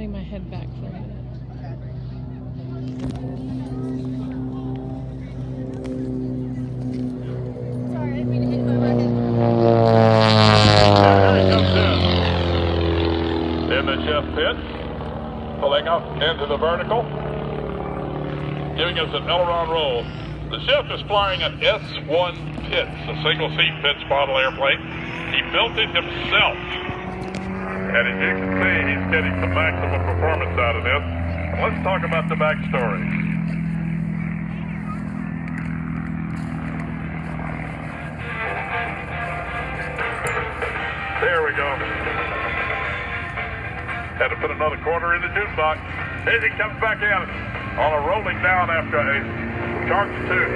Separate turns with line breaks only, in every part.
lay my head back for a minute.
Sorry, I didn't mean to hit my record.
Here he comes in the chef pit, pulling up into the vertical, giving us an aileron roll. The chef is flying an S-1 Pitts, a single-seat Pitts model airplane. He built it himself. And as you can see, he's getting the maximum performance out of this. Let's talk about the backstory. There we go. Had to put another quarter in the jukebox. Here he comes back in on a rolling down after a charge two.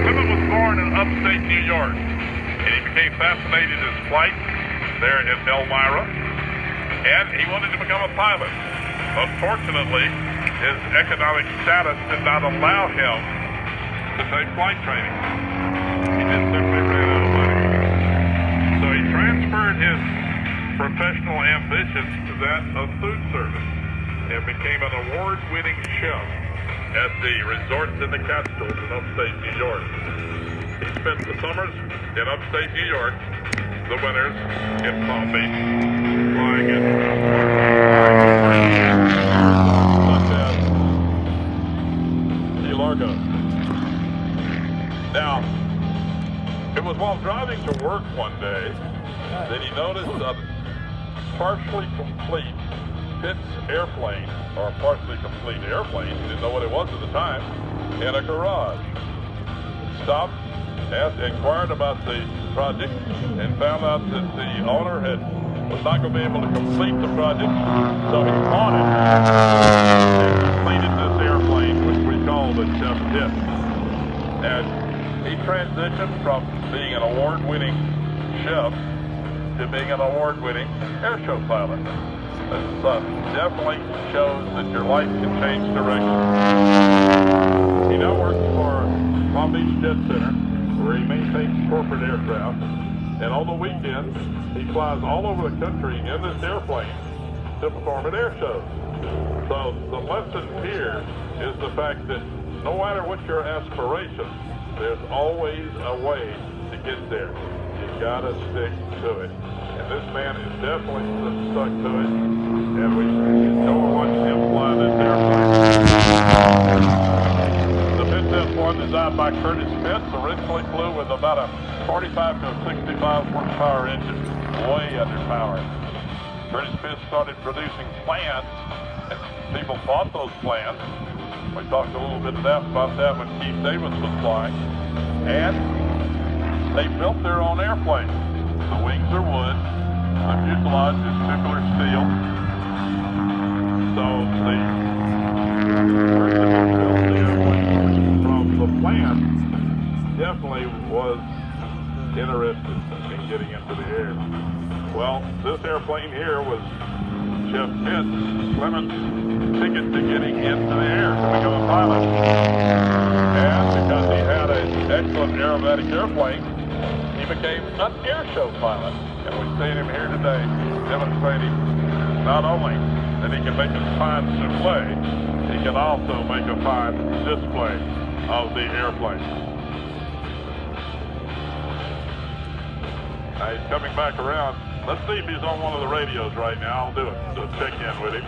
Clement was born in upstate New York, and he became fascinated in his flight there in Elmira, and he wanted to become a pilot. Unfortunately, his economic status did not allow him to take flight training. He just simply ran out of money. So he transferred his professional ambitions to that of food service and became an award-winning chef at the resorts in the Catskills in upstate New York. He spent the summers in upstate New York, the winters in Palm Beach, flying in such as Key Largo. Now, it was while driving to work one day that he noticed a partially complete Pitts airplane, or a partially complete airplane, he didn't know what it was at the time, in a garage. Stopped, inquired about the project, and found out that the owner was not going to be able to complete the project, so he bought it and completed this airplane, which we call the Chef Pitts. And he transitioned from being an award-winning chef to being an award-winning airshow pilot. This definitely shows that your life can change direction. He now works for Palm Beach Jet Center, where he maintains corporate aircraft, and on the weekends, he flies all over the country in this airplane to perform at air shows. So the lesson here is the fact that no matter what your aspirations, there's always a way to get there. You gotta stick to it. And this man is definitely stuck to it. And we enjoy watching him fly this airplane. The Pitts S-1, designed by Curtis Pitts, originally flew with about a 45 to a 65 horsepower engine, way underpowered. Curtis Pitts started producing plans, and people bought those plans. We talked a little bit about that when Keith Davis was flying. And they built their own airplane. The wings are wood, the fuselage is tubular steel. So the person who built the airplane from the plan definitely was interested in getting into the air. Well, this airplane here was Chef Pitts, Clement's ticket to getting into the air to become a pilot. And because he had an excellent aerobatic airplane, he became an air show pilot. And we've seen him here today demonstrating not only that he can make a fine souffle, he can also make a fine display of the airplane. Now he's coming back around. Let's see if he's on one of the radios right now. I'll do it. So check in with him.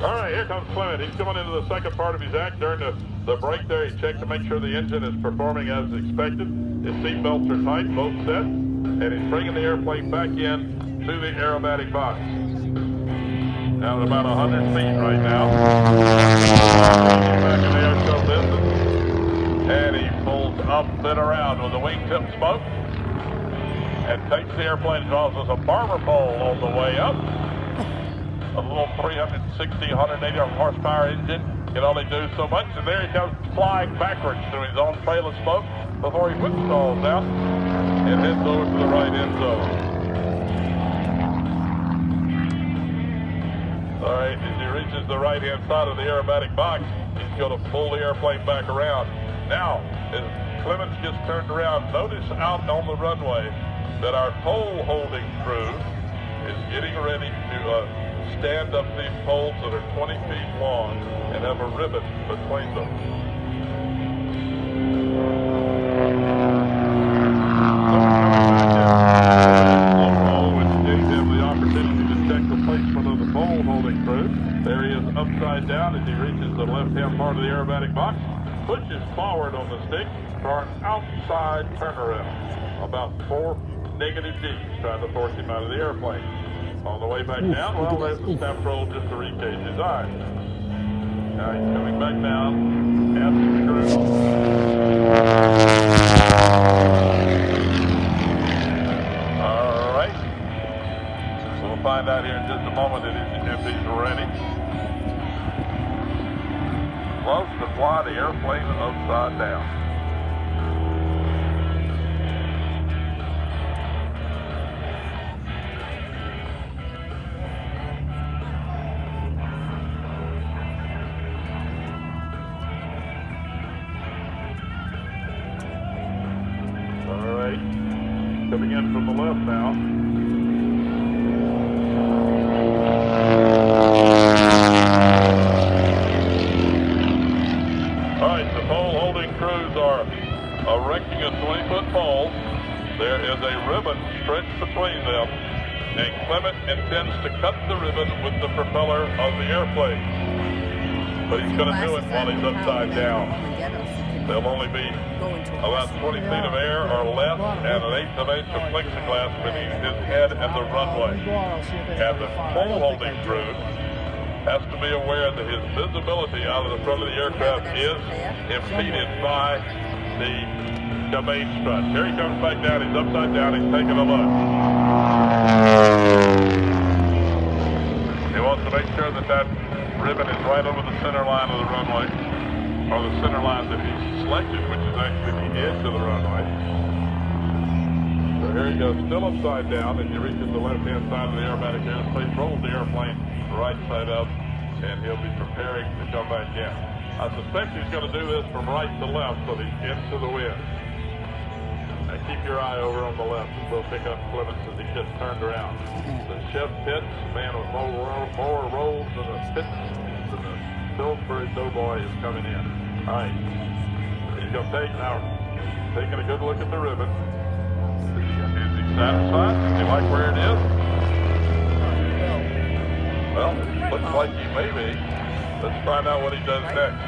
All right, here comes Clement. He's coming into the second part of his act. During the break there, he checked to make sure the engine is performing as expected. His seat belts are tight, both set, and he's bringing the airplane back in to the aerobatic box. Now at about 100 feet right now. Back in the air show distance. And he pulls up and around with the wingtip smoke and takes the airplane, draws us a barber pole on the way up. A little 360, 180 horsepower engine can only do so much, and there he comes flying backwards through his own trail of smoke before he whip stalls out and heads over to the right end zone. reaches the right-hand side of the aerobatic box, he's going to pull the airplane back around. Now, as Clements gets turned around, notice out on the runway that our pole-holding crew is getting ready to stand up these poles that are 20 feet long and have a ribbon between them. Which gave him the opportunity to check the placement of the pole-holding crew. There he is upside down as he reaches the left-hand part of the aerobatic box, pushes forward on the stick for an outside turnaround, about 4 negative G's, trying to force him out of the airplane. On the way back down, well, there's the snap roll just to recage his eyes. Now he's coming back down, has the screw. All right. We'll find out here in just a moment if he's ready. Loves to fly the airplane upside down. Coming in from the left now. All right, the pole-holding crews are erecting a 20-foot pole. There is a ribbon stretched between them, and Clement intends to cut the ribbon with the propeller of the airplane. But he's going to do it while he's upside down. There'll only be about 20 feet of air or less and an eighth of an inch of plexiglass between his head and the runway. And the pole-holding crew has to be aware that his visibility out of the front of the aircraft is impeded by the main strut. Here he comes back down. He's upside down. He's taking a look. He wants to make sure that that ribbon is right over the center line of the runway, or the center line that he's selected, which is actually the edge of the runway. So here he goes, still upside down, as he reaches the left-hand side of the aerobatic airspace, rolls the airplane right side up, and he'll be preparing to come back in. I suspect he's going to do this from right to left, so he's into the wind. Now keep your eye over on the left, and we'll pick up Clements as he gets turned around. The Chef Pitts, man with more rolls than the Pitts, than the Pillsbury Doughboy is coming in. All right, he's going to take now, taking a good look at the ribbon. Is he satisfied? Does he like where it is? Well, looks like he may be. Let's find out what he does next.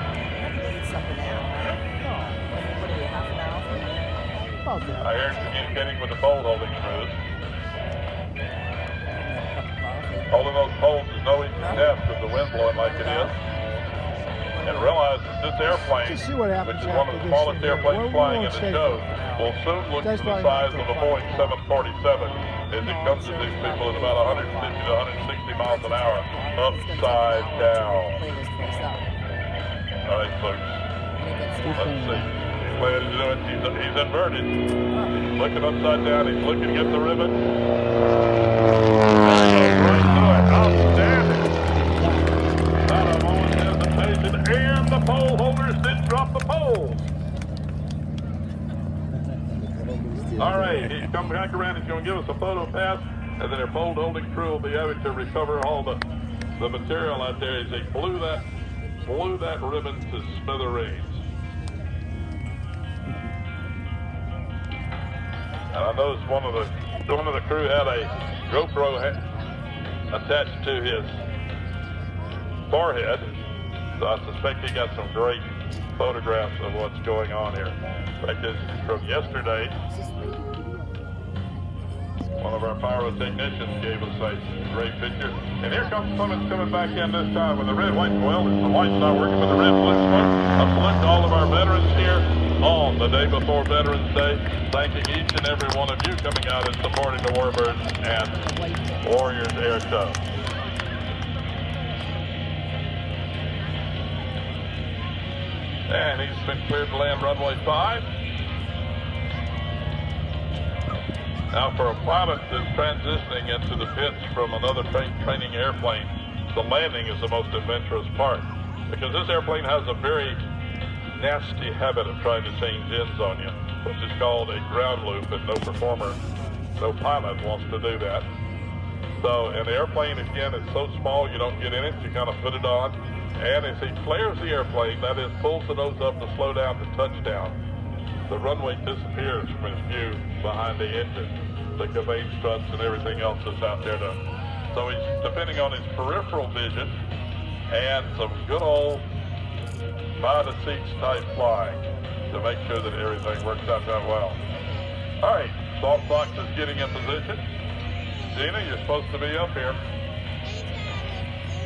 I hear him communicating with the pole-holding crews. Holding those poles is no easy task with the wind blowing like it is. And realize that this airplane, which is one of the smallest airplanes flying in the show, will soon look to the size of a Boeing 747 as it comes to these people at about 150 to 160 miles an hour, upside down. All right, folks, let's see. He's planning to do it. He's inverted. He's looking upside down. He's looking at the ribbon. There he goes, right to it. Outstanding. Not a moment's hesitation, and the pole holders didn't drop the poles. All right, he's coming back around. He's going to give us a photo pass, and then their pole holding crew will be able to recover all the material out there as they blew that ribbon to smithereens. And I noticed one of the crew had a GoPro attached to his forehead, so I suspect he got some great photographs of what's going on here. In fact, this is from yesterday. One of our pyrotechnicians gave us a great picture. And here comes Clements coming back in this time with the red light. Well, the light's not working with the red light. A salute to all of our veterans here on the day before Veterans Day. Thanking each and every one of you coming out and supporting the Warbirds and Warriors Air Show. And he's been cleared to land runway 5. Now for a pilot that's transitioning into the pits from another training airplane, the landing is the most adventurous part, because this airplane has a very nasty habit of trying to change ends on you, which is called a ground loop, and no performer, no pilot wants to do that. So, and the airplane, again, is so small you don't get in it, you kind of put it on, and as he flares the airplane, that is, pulls the nose up to slow down to touchdown, the runway disappears from his view behind the engine, the conveyance struts and everything else that's out there. So he's depending on his peripheral vision and some good old by the seats type flying to make sure that everything works out that well. All right, salt box is getting in position. Gina, you're supposed to be up here.